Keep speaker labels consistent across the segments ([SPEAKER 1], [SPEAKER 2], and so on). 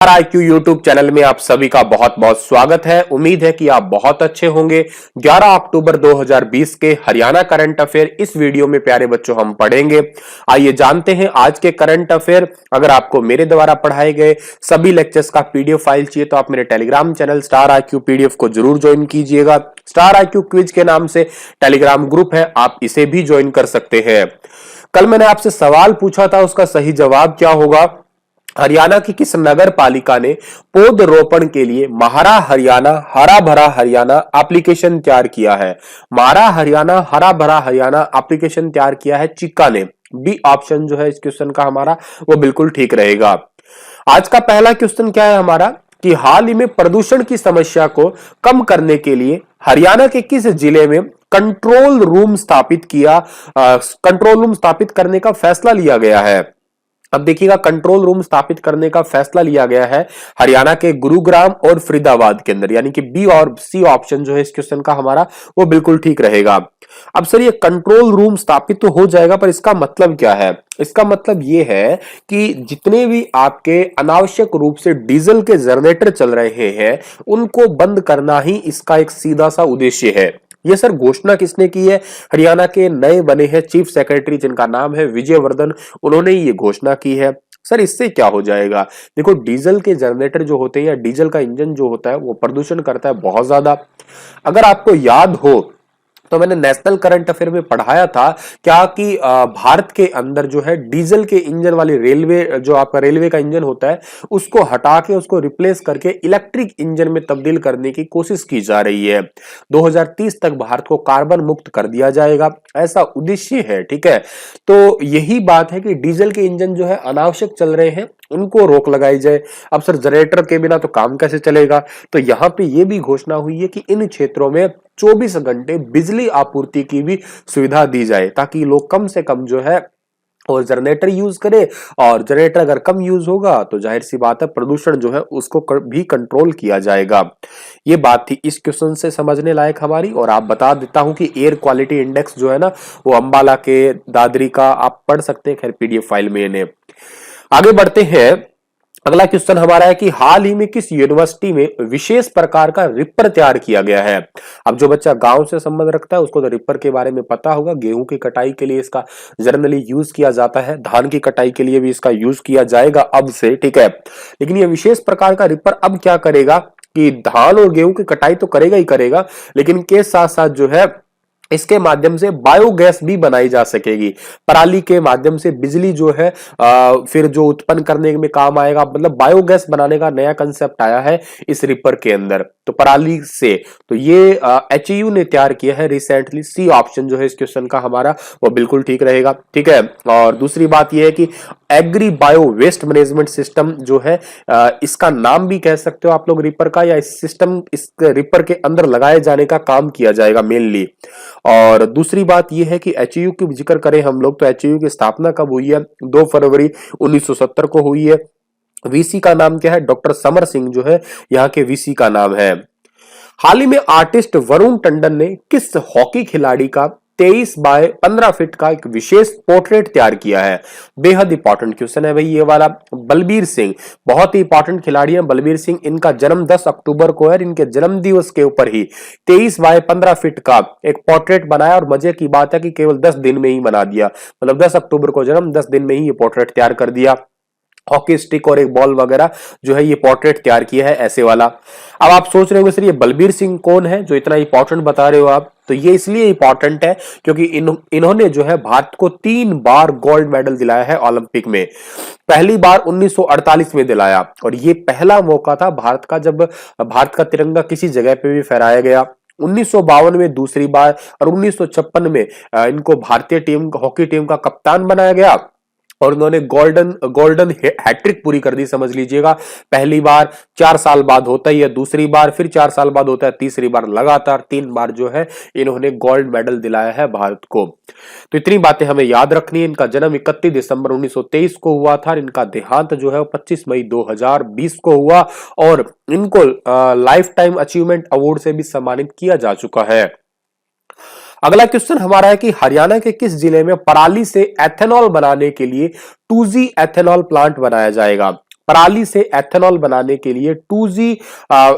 [SPEAKER 1] IQ YouTube channel में आप सभी का बहुत बहुत स्वागत है। उम्मीद है कि आप बहुत अच्छे होंगे। 11 अक्टूबर 2020 के हरियाणा करंट अफेयर इस वीडियो में प्यारे बच्चों हम पढ़ेंगे। आइए जानते हैं आज के करंट अफेयर। अगर आपको मेरे द्वारा पढ़ाए गए सभी लेक्चर्स का पीडीएफ फाइल चाहिए तो आप मेरे Telegram channel star IQ PDF को जरूर ज्वाइन कीजिएगा। स्टार IQ क्विज के नाम से टेलीग्राम ग्रुप है, आप इसे भी ज्वाइन कर सकते हैं। कल मैंने आपसे सवाल पूछा था, उसका सही जवाब क्या होगा। हरियाणा की किस नगर पालिका ने पौधरोपण के लिए महारा हरियाणा हरा भरा हरियाणा एप्लीकेशन तैयार किया है। महारा हरियाणा हरा भरा हरियाणा एप्लीकेशन तैयार किया है चिक्का ने। बी ऑप्शन जो है इस क्वेश्चन का हमारा वो बिल्कुल ठीक रहेगा। आज का पहला क्वेश्चन क्या है हमारा कि हाल ही में प्रदूषण की समस्या को कम करने के लिए हरियाणा के किस जिले में कंट्रोल रूम स्थापित करने का फैसला लिया गया है। अब देखिएगा, कंट्रोल रूम स्थापित करने का फैसला लिया गया है हरियाणा के गुरुग्राम और फरीदाबाद के अंदर, यानी कि बी और सी ऑप्शन जो है इस क्वेश्चन का हमारा वो बिल्कुल ठीक रहेगा। अब सर ये कंट्रोल रूम स्थापित तो हो जाएगा, पर इसका मतलब क्या है। इसका मतलब ये है कि जितने भी आपके अनावश्यक रूप से डीजल के जनरेटर चल रहे हैं उनको बंद करना ही इसका एक सीधा सा उद्देश्य है। ये सर घोषणा किसने की है। हरियाणा के नए बने हैं चीफ सेक्रेटरी जिनका नाम है विजय वर्धन, उन्होंने ये घोषणा की है। सर इससे क्या हो जाएगा। देखो, डीजल के जनरेटर जो होते हैं या डीजल का इंजन जो होता है वो प्रदूषण करता है बहुत ज्यादा। अगर आपको याद हो तो मैंने नेशनल करंट अफेयर में पढ़ाया था क्या कि भारत के अंदर जो है डीजल के इंजन वाली रेलवे, जो आपका रेलवे का इंजन होता है उसको हटा के उसको रिप्लेस करके इलेक्ट्रिक इंजन में तब्दील करने की कोशिश की जा रही है। 2030 तक भारत को कार्बन मुक्त कर दिया जाएगा, ऐसा उद्देश्य है। ठीक है, तो यही बात है कि डीजल के इंजन जो है अनावश्यक चल रहे हैं उनको रोक लगाई जाए। अब सर जनरेटर के बिना तो काम कैसे चलेगा, तो यहां पे ये भी घोषणा हुई है कि इन क्षेत्रों में 24 घंटे बिजली आपूर्ति की भी सुविधा दी जाए ताकि लोग कम से कम जो है और जनरेटर यूज करें। और जनरेटर अगर कम यूज होगा तो जाहिर सी बात है प्रदूषण जो है उसको भी कंट्रोल किया जाएगा। ये बात थी इस क्वेश्चन से समझने लायक हमारी। और आप बता देता हूं कि एयर क्वालिटी इंडेक्स जो है ना वो अंबाला के दादरी का आप पढ़ सकते हैं, खैर पीडीएफ फाइल में इन्हें। आगे बढ़ते हैं। अगला क्वेश्चन हमारा है कि हाल ही में किस यूनिवर्सिटी में विशेष प्रकार का रिपर तैयार किया गया है। अब जो बच्चा गांव से संबंध रखता है उसको तो रिपर के बारे में पता होगा। गेहूं की कटाई के लिए इसका जनरली यूज किया जाता है, धान की कटाई के लिए भी इसका यूज किया जाएगा अब से। ठीक है, लेकिन ये विशेष प्रकार का रिपर अब क्या करेगा कि धान और गेहूं की कटाई तो करेगा ही करेगा, लेकिन के साथ साथ जो है इसके माध्यम से बायोगैस भी बनाई जा सकेगी। पराली के माध्यम से बिजली जो है फिर जो उत्पन्न करने में काम आएगा, मतलब बायोगैस बनाने का नया कंसेप्ट आया है इस रिपर के अंदर, तो पराली से। तो ये HAU ने तैयार किया है रिसेंटली। सी ऑप्शन जो है इस क्वेश्चन का हमारा वो बिल्कुल ठीक रहेगा। ठीक है, और दूसरी बात यह है कि agri bio waste management system जो है इसका नाम भी कह सकते हो आप लोग रिपर का, या इस सिस्टम इस रिपर के अंदर लगाए जाने का काम किया जाएगा मेनली। और दूसरी बात यह है कि HAU की जिक्र करें हम लोग तो HAU की स्थापना कब हुई है, 2 फरवरी 1970 को हुई है। VC का नाम क्या है, डॉक्टर समर सिंह जो है यहाँ के VC का नाम है। हाल ही में आर्टिस्ट वरुण टंडन ने किस हॉकी खिलाड़ी का 23 बाय 15 फीट का एक विशेष पोर्ट्रेट तैयार किया है। बेहद इंपॉर्टेंट क्वेश्चन है भाई ये वाला। बलबीर सिंह, बहुत ही इंपॉर्टेंट खिलाड़ी है बलबीर सिंह। इनका जन्म 10 अक्टूबर को है। इनके जन्म दिवस के ऊपर ही 23 बाय 15 फीट का एक पोर्ट्रेट बनाया, और मजे की बात है कि केवल 10 दिन में ही बना दिया। मतलब 10 अक्टूबर को जन्म, 10 दिन में ही ये पोर्ट्रेट तैयार कर दिया। हॉकी स्टिक और एक बॉल वगैरह जो है ये पोर्ट्रेट तैयार किया है ऐसे वाला। अब आप सोच रहे होंगे सर ये बलबीर सिंह कौन है जो इतना इंपॉर्टेंट बता रहे हो आप, तो ये इसलिए इंपॉर्टेंट है क्योंकि इन्होंने जो है भारत को 3 बार गोल्ड मेडल दिलाया है ओलंपिक में। पहली बार 1948 में दिलाया, और ये पहला मौका था भारत का जब भारत का तिरंगा किसी जगह पे भी फहराया गया। 1952 में दूसरी बार, और 1956 में इनको भारतीय टीम हॉकी टीम का कप्तान बनाया गया और उन्होंने गोल्डन हैट्रिक पूरी कर दी समझ लीजिएगा। पहली बार 4 साल बाद होता ही है, दूसरी बार फिर 4 साल बाद होता है, तीसरी बार लगातार 3 बार जो है इन्होंने गोल्ड मेडल दिलाया है भारत को। तो इतनी बातें हमें याद रखनी है। इनका जन्म 31 दिसंबर 1923 को हुआ था। इनका देहांत जो है 25 मई 2020 को हुआ, और इनको लाइफ टाइम अचीवमेंट अवार्ड से भी सम्मानित किया जा चुका है। अगला क्वेश्चन हमारा है कि हरियाणा के किस जिले में पराली से एथेनॉल बनाने के लिए 2G एथेनॉल प्लांट बनाया जाएगा। पराली से एथेनॉल बनाने के लिए 2G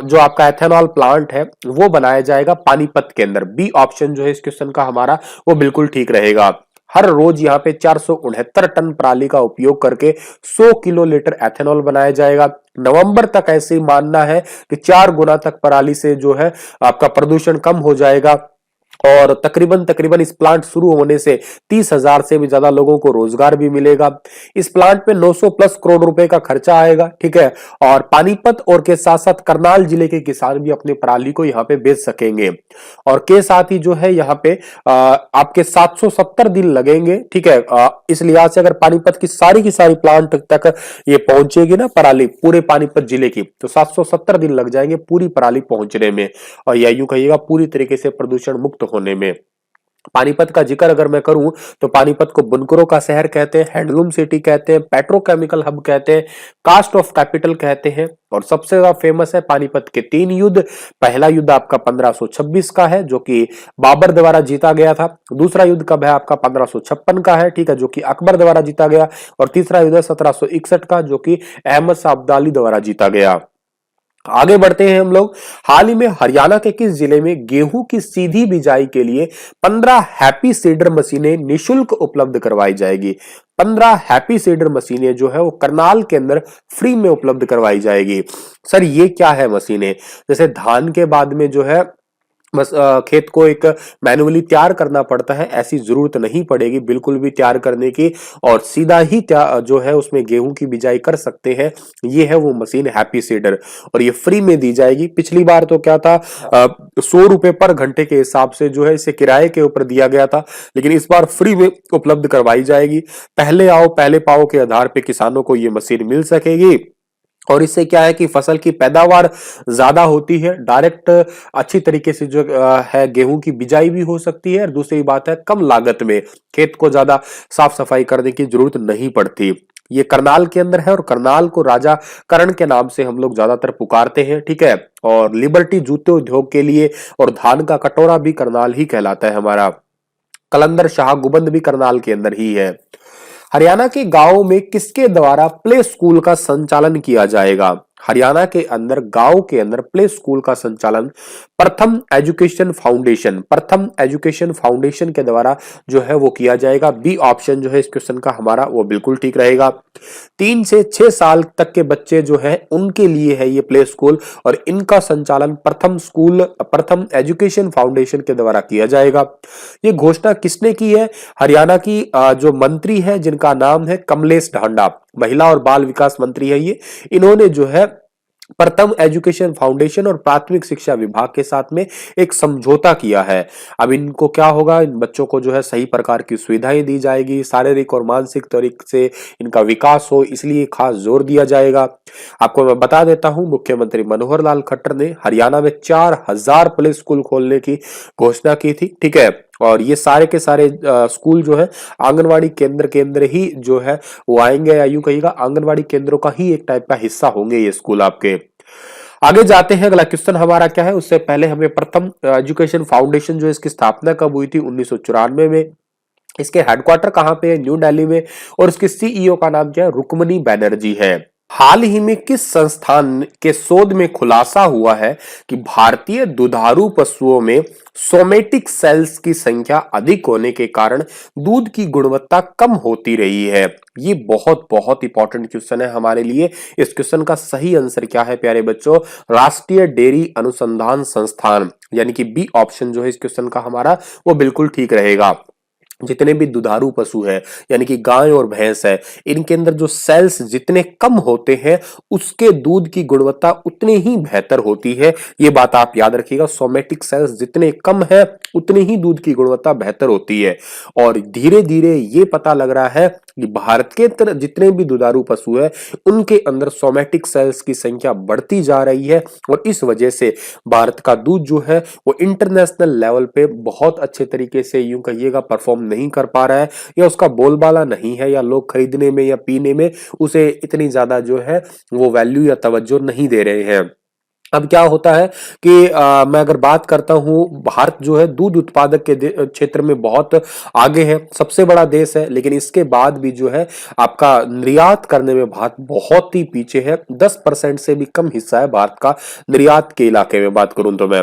[SPEAKER 1] जो आपका एथेनॉल प्लांट है वो बनाया जाएगा पानीपत के अंदर। बी ऑप्शन जो है इस क्वेश्चन का हमारा वो बिल्कुल ठीक रहेगा। हर रोज यहाँ पे 469 टन पराली का उपयोग करके 100 किलो लीटर एथेनॉल बनाया जाएगा। नवंबर तक ऐसे ही मानना है कि 4 गुना तक पराली से जो है आपका प्रदूषण कम हो जाएगा और तकरीबन तकरीबन इस प्लांट शुरू होने से 30,000 से भी ज्यादा लोगों को रोजगार भी मिलेगा। इस प्लांट पे 900 प्लस करोड़ रुपए का खर्चा आएगा, ठीक है। और पानीपत और के साथ साथ करनाल जिले के किसान भी अपने पराली को यहाँ पे बेच सकेंगे। और के साथ ही जो है यहाँ पे आपके 770 दिन लगेंगे, ठीक है। इस लिहाज से अगर पानीपत की सारी प्लांट तक ये पहुंचेगी ना पराली पूरे पानीपत जिले की, तो 770 दिन लग जाएंगे पूरी पराली पहुंचने में और या यूं कहिएगा पूरी तरीके से प्रदूषण मुक्त होने में। पानीपत का जिक्र अगर मैं करूं तो पानीपत को बुनकरों का शहर कहते हैं, हैंडलूम सिटी कहते हैं, पेट्रोकेमिकल हब कहते हैं, कास्ट ऑफ कैपिटल कहते हैं। और सबसे ज्यादा फेमस है पानीपत के 3 युद्ध। पहला युद्ध आपका 1526 का है जो कि बाबर द्वारा जीता गया था। दूसरा युद्ध कब है आपका 1556 का है, ठीक है, जो कि अकबर द्वारा जीता गया। और तीसरा युद्ध 1761 का जो कि अहमद शाह अब्दाली द्वारा जीता गया। आगे बढ़ते हैं हम लोग। हाल ही में हरियाणा के किस जिले में गेहूं की सीधी बिजाई के लिए 15 हैप्पी सीडर मशीनें निशुल्क उपलब्ध करवाई जाएगी? 15 हैप्पी सीडर मशीनें जो है वो करनाल के अंदर फ्री में उपलब्ध करवाई जाएगी। सर ये क्या है मशीनें? जैसे धान के बाद में जो है बस खेत को एक मैन्युअली तैयार करना पड़ता है, ऐसी जरूरत नहीं पड़ेगी बिल्कुल भी तैयार करने की और सीधा ही जो है उसमें गेहूं की बिजाई कर सकते हैं। ये है वो मशीन हैप्पी सीडर और ये फ्री में दी जाएगी। पिछली बार तो क्या था 100 रुपए पर घंटे के हिसाब से जो है इसे किराए के ऊपर दिया गया था, लेकिन इस बार फ्री में उपलब्ध करवाई जाएगी। पहले आओ पहले पाओ के आधार पर किसानों को ये मशीन मिल सकेगी और इससे क्या है कि फसल की पैदावार ज्यादा होती है, डायरेक्ट अच्छी तरीके से जो है गेहूं की बिजाई भी हो सकती है और दूसरी बात है कम लागत में खेत को ज्यादा साफ सफाई करने की जरूरत नहीं पड़ती। ये करनाल के अंदर है और करनाल को राजा करण के नाम से हम लोग ज्यादातर पुकारते हैं, ठीक है। और लिबर्टी जूते उद्योग के लिए और धान का कटोरा भी करनाल ही कहलाता है हमारा। कलंदर शाह गुबंद भी करनाल के अंदर ही है। हरियाणा के गांव में किसके द्वारा प्ले स्कूल का संचालन किया जाएगा? हरियाणा के अंदर गांव के अंदर प्ले स्कूल का संचालन प्रथम एजुकेशन फाउंडेशन के द्वारा जो है वो किया जाएगा। बी ऑप्शन जो है इस क्वेश्चन का हमारा वो बिल्कुल ठीक रहेगा। 3 से 6 साल तक के बच्चे जो हैं उनके लिए है ये प्ले स्कूल और इनका संचालन प्रथम एजुकेशन फाउंडेशन के द्वारा किया जाएगा। ये घोषणा किसने की है? हरियाणा की जो मंत्री है जिनका नाम है कमलेश ढांडा, महिला और बाल विकास मंत्री है ये। इन्होंने जो है प्रथम एजुकेशन फाउंडेशन और प्राथमिक शिक्षा विभाग के साथ में एक समझौता किया है। अब इनको क्या होगा, इन बच्चों को जो है सही प्रकार की सुविधाएं दी जाएगी, शारीरिक और मानसिक तरीके से इनका विकास हो इसलिए खास जोर दिया जाएगा। आपको मैं बता देता हूं मुख्यमंत्री मनोहर लाल खट्टर ने हरियाणा में 4000 प्ले स्कूल खोलने की घोषणा की थी, ठीक है। और ये सारे के सारे स्कूल जो है आंगनवाड़ी केंद्र के अंदर ही जो है वो आएंगे या यूं कहिएगा आंगनवाड़ी केंद्रों का ही एक टाइप का हिस्सा होंगे ये स्कूल आपके। आगे जाते हैं, अगला क्वेश्चन हमारा क्या है उससे पहले हमें प्रथम एजुकेशन फाउंडेशन जो इसकी स्थापना कब हुई थी 1994 में। इसके हेडक्वार्टर कहां पे है? न्यू दिल्ली में। और इसके सीईओ का नाम क्या है? रुक्मणी बैनर्जी है। हाल ही में किस संस्थान के शोध में खुलासा हुआ है कि भारतीय दुधारू पशुओं में सोमेटिक सेल्स की संख्या अधिक होने के कारण दूध की गुणवत्ता कम होती रही है? ये बहुत बहुत इंपॉर्टेंट क्वेश्चन है हमारे लिए। इस क्वेश्चन का सही आंसर क्या है प्यारे बच्चों? राष्ट्रीय डेयरी अनुसंधान संस्थान, यानी कि बी ऑप्शन जो है इस क्वेश्चन का हमारा वो बिल्कुल ठीक रहेगा। जितने भी दुधारू पशु है यानी कि गाय और भैंस है, इनके अंदर जो सेल्स जितने कम होते हैं उसके दूध की गुणवत्ता उतनी ही बेहतर होती है। ये बात आप याद रखिएगा, सोमेटिक सेल्स जितने कम है उतनी ही दूध की गुणवत्ता बेहतर होती है। और धीरे धीरे ये पता लग रहा है कि भारत के जितने भी दुधारू पशु है उनके अंदर सोमेटिक सेल्स की संख्या बढ़ती जा रही है और इस वजह से भारत का दूध जो है वो इंटरनेशनल लेवल पे बहुत अच्छे तरीके से यूं कहिएगा परफॉर्म नहीं कर पा रहा है, या उसका बोलबाला नहीं है, या लोग खरीदने में या पीने में उसे इतनी ज्यादा जो है वो वैल्यू या तवज्जो नहीं दे रहे हैं। अब क्या होता है कि मैं अगर बात करता हूं, भारत जो है दूध उत्पादक के क्षेत्र में बहुत आगे है, सबसे बड़ा देश है, लेकिन इसके बाद भी जो है आपका निर्यात करने में भारत बहुत ही पीछे है। 10% से भी कम हिस्सा है भारत का निर्यात के इलाके में बात करूं तो मैं।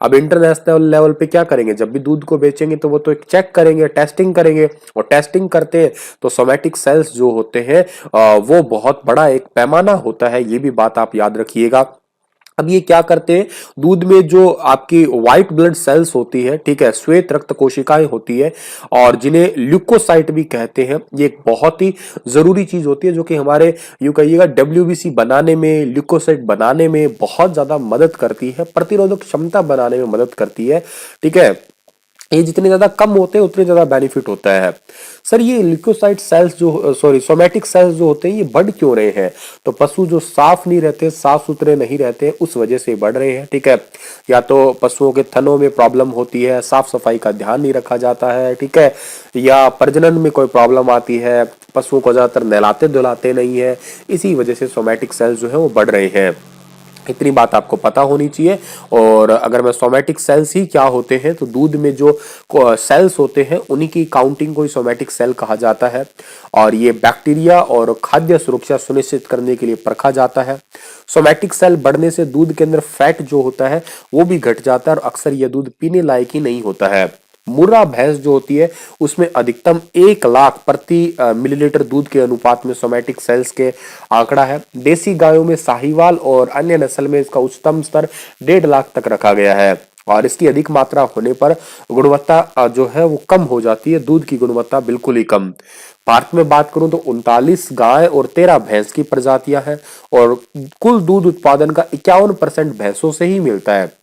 [SPEAKER 1] अब इंटरनेशनल लेवल पे क्या करेंगे, जब भी दूध को बेचेंगे तो वो तो एक चेक करेंगे, टेस्टिंग करेंगे, और टेस्टिंग करते हैं तो सोमैटिक सेल्स जो होते हैं वो बहुत बड़ा एक पैमाना होता है, ये भी बात आप याद रखिएगा। अब ये क्या करते हैं, दूध में जो आपकी व्हाइट ब्लड सेल्स होती है, ठीक है, श्वेत रक्त कोशिकाएं होती है, और जिन्हें ल्यूकोसाइट भी कहते हैं, ये एक बहुत ही जरूरी चीज होती है जो कि हमारे यूं कहिएगा डब्ल्यूबीसी बनाने में, ल्यूकोसाइट बनाने में बहुत ज्यादा मदद करती है, प्रतिरोधक क्षमता बनाने में मदद करती है। ठीक है, ये जितने ज्यादा कम होते हैं उतने ज्यादा बेनिफिट होता है। सर ये ल्यूकोसाइट सेल्स जो सॉरी सोमैटिक सेल्स जो होते हैं ये बढ़ क्यों रहे हैं, तो पशु जो साफ नहीं रहते, साफ सुथरे नहीं रहते, उस वजह से बढ़ रहे हैं। ठीक है, या तो पशुओं के थनों में प्रॉब्लम होती है, साफ सफाई का ध्यान नहीं रखा जाता है, ठीक है, या प्रजनन में कोई प्रॉब्लम आती है, पशुओं को ज्यादातर नहलाते धुलाते नहीं है, इसी वजह से सोमैटिक सेल्स जो है वो बढ़ रहे हैं। इतनी बात आपको पता होनी चाहिए। और अगर मैं सोमैटिक सेल्स ही क्या होते हैं, तो दूध में जो सेल्स होते हैं उन्हीं की काउंटिंग को ही सोमैटिक सेल कहा जाता है, और ये बैक्टीरिया और खाद्य सुरक्षा सुनिश्चित करने के लिए परखा जाता है। सोमैटिक सेल बढ़ने से दूध के अंदर फैट जो होता है वो भी घट जाता है, और अक्सर यह दूध पीने लायक ही नहीं होता है। मुर्रा भैंस जो होती है उसमें अधिकतम 1 लाख प्रति मिलीलीटर दूध के अनुपात में सोमैटिक सेल्स के आंकड़ा है। देसी गायों में साहीवाल और अन्य नस्ल में इसका उच्चतम स्तर 1.5 लाख तक रखा गया है, और इसकी अधिक मात्रा होने पर गुणवत्ता जो है वो कम हो जाती है, दूध की गुणवत्ता बिल्कुल ही कम। भारत में बात करूं तो 39 गाय और 13 भैंस की प्रजातियां हैं, और कुल दूध उत्पादन का 51% भैंसों से ही मिलता है।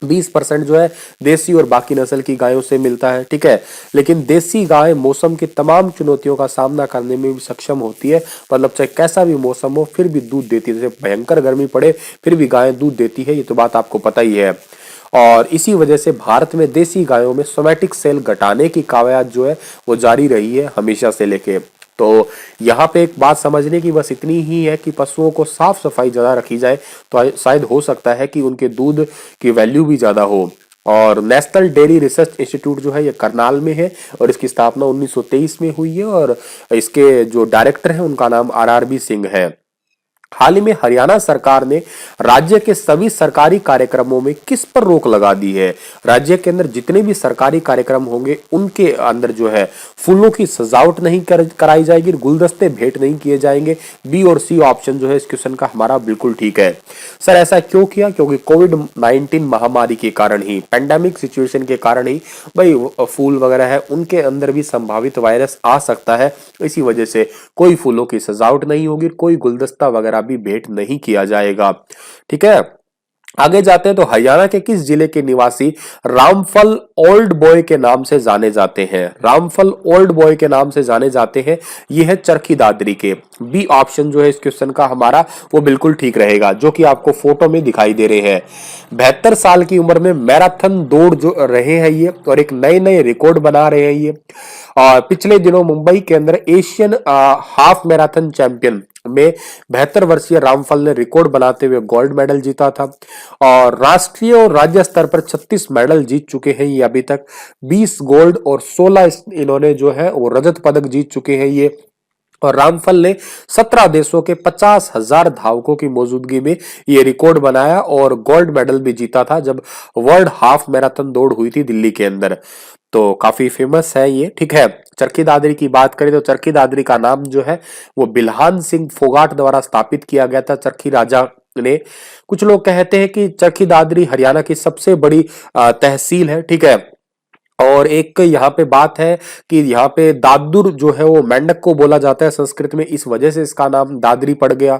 [SPEAKER 1] 20% जो है देसी और बाकी नस्ल की गायों से मिलता है। ठीक है, लेकिन देसी गाय मौसम की तमाम चुनौतियों का सामना करने में भी सक्षम होती है, मतलब चाहे कैसा भी मौसम हो फिर भी दूध देती है, जैसे भयंकर गर्मी पड़े फिर भी गाय दूध देती है, ये तो बात आपको पता ही है। और इसी वजह से भारत में देसी गायों में सोमैटिक सेल घटाने की कवायद जो है वो जारी रही है हमेशा से लेके। तो यहाँ पे एक बात समझने की बस इतनी ही है कि पशुओं को साफ सफाई ज्यादा रखी जाए तो शायद हो सकता है कि उनके दूध की वैल्यू भी ज्यादा हो। और नेशनल डेयरी रिसर्च इंस्टीट्यूट जो है ये करनाल में है, और इसकी स्थापना 1923 में हुई है, और इसके जो डायरेक्टर हैं उनका नाम RRB सिंह है। हाल ही में हरियाणा सरकार ने राज्य के सभी सरकारी कार्यक्रमों में किस पर रोक लगा दी है, राज्य के अंदर जितने भी सरकारी कार्यक्रम होंगे उनके अंदर जो है फूलों की सजावट नहीं कराई जाएगी, गुलदस्ते भेंट नहीं किए जाएंगे। बी और सी ऑप्शन जो है इस क्वेश्चन का हमारा बिल्कुल ठीक है। सर ऐसा क्यों किया, क्योंकि कोविड-19 महामारी के कारण ही, पेंडेमिक सिचुएशन के कारण ही भाई फूल वगैरह है उनके अंदर भी संभावित वायरस आ सकता है, इसी वजह से कोई फूलों की सजावट नहीं होगी, कोई गुलदस्ता वगैरह भी भेंट नहीं किया जाएगा। ठीक है, आगे जाते हैं तो हरियाणा के किस जिले के निवासी रामफल ओल्ड बॉय के नाम से जाने जाते हैं, रामफल ओल्ड बॉय के नाम से जाने जाते हैं, ये है चरखी दादरी के। बी ऑप्शन जो है इस क्वेश्चन का हमारा वो बिल्कुल ठीक रहेगा, जो कि आपको फोटो में दिखाई दे रहे हैं। 72 साल की उम्र में मैराथन दौड़ जो रहे हैं ये, और एक नए नए रिकॉर्ड बना रहे हैं ये। और पिछले दिनों मुंबई के अंदर एशियन हाफ मैराथन चैंपियन में 72 वर्षीय रामफल ने रिकॉर्ड बनाते हुए गोल्ड मेडल जीता था, और राष्ट्रीय और राज्य स्तर पर 36 मेडल जीत चुके हैं ये अभी तक। 20 गोल्ड और 16 इन्होंने जो है वो रजत पदक जीत चुके हैं ये। और रामफल ने 17 देशों के 50,000 धावकों की मौजूदगी में ये रिकॉर्ड बनाया, और गोल्ड मेडल भी जीता था जब वर्ल्ड हाफ मैराथन दौड़ हुई थी दिल्ली के अंदर। तो काफी फेमस है ये। ठीक है, चरखी दादरी की बात करें तो चरखी दादरी का नाम जो है वो बिल्हान सिंह फोगाट द्वारा स्थापित किया गया था, चरखी राजा ने। कुछ लोग कहते हैं कि चरखी दादरी हरियाणा की सबसे बड़ी तहसील है। ठीक है, और एक यहाँ पे बात है कि यहाँ पे दादुर जो है वो मेंढक को बोला जाता है संस्कृत में, इस वजह से इसका नाम दादरी पड़ गया।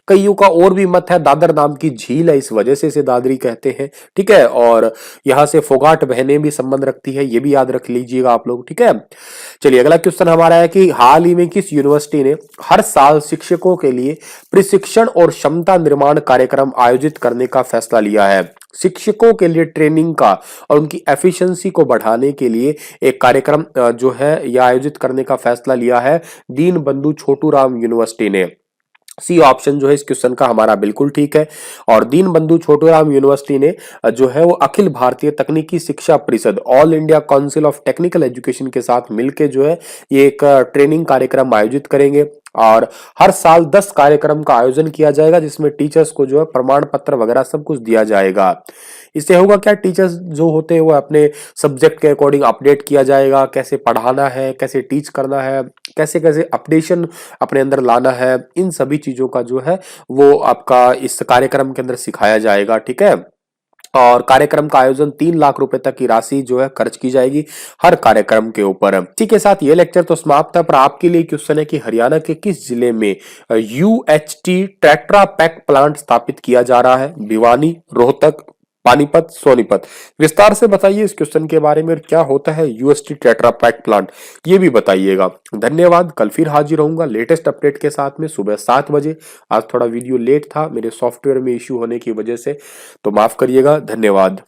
[SPEAKER 1] कईयों का और भी मत है, दादर नाम की झील है इस वजह से इसे दादरी कहते हैं। ठीक है, और यहाँ से फोगाट बहनें भी संबंध रखती है, ये भी याद रख लीजिएगा आप लोग। ठीक है, चलिए अगला क्वेश्चन हमारा है कि हाल ही में किस यूनिवर्सिटी ने हर साल शिक्षकों के लिए प्रशिक्षण और क्षमता निर्माण कार्यक्रम आयोजित करने का फैसला लिया है। शिक्षकों के लिए ट्रेनिंग का और उनकी एफिशिएंसी को बढ़ाने के लिए एक कार्यक्रम जो है यह आयोजित करने का फैसला लिया है दीन बंधु छोटू राम यूनिवर्सिटी ने। सी ऑप्शन जो है इस क्वेश्चन का हमारा बिल्कुल ठीक है। और दीन बंधु छोटूराम यूनिवर्सिटी ने जो है वो अखिल भारतीय तकनीकी शिक्षा परिषद all India council of technical education के साथ मिलकर जो है ये एक ट्रेनिंग कार्यक्रम आयोजित करेंगे। और हर साल 10 कार्यक्रम का आयोजन किया जाएगा जिसमें टीचर्स को जो है प्रमाण पत्र वगैरह सब कुछ दिया जाएगा। इससे होगा क्या, टीचर्स जो होते हैं वो अपने सब्जेक्ट के अकॉर्डिंग अपडेट किया जाएगा, कैसे पढ़ाना है, कैसे टीच करना है, कैसे कैसे अपडेशन अपने अंदर लाना है, इन सभी चीजों का जो है वो आपका इस कार्यक्रम के अंदर सिखाया जाएगा। ठीक है। और कार्यक्रम का आयोजन 3 लाख रुपए तक की राशि जो है खर्च की जाएगी हर कार्यक्रम के ऊपर। ठीक है, साथ ये लेक्चर तो समाप्त है, पर आपके लिए क्वेश्चन है कि हरियाणा के किस जिले में यूएचटी टेट्रा पैक प्लांट स्थापित किया जा रहा है? भिवानी, रोहतक, पानीपत, सोनीपत। विस्तार से बताइए इस क्वेश्चन के बारे में, क्या होता है यूएसटी टेट्रा पैक प्लांट, ये भी बताइएगा। धन्यवाद। कल फिर हाजिर रहूंगा लेटेस्ट अपडेट के साथ में सुबह 7 बजे। आज थोड़ा वीडियो लेट था मेरे सॉफ्टवेयर में इश्यू होने की वजह से, तो माफ करिएगा। धन्यवाद।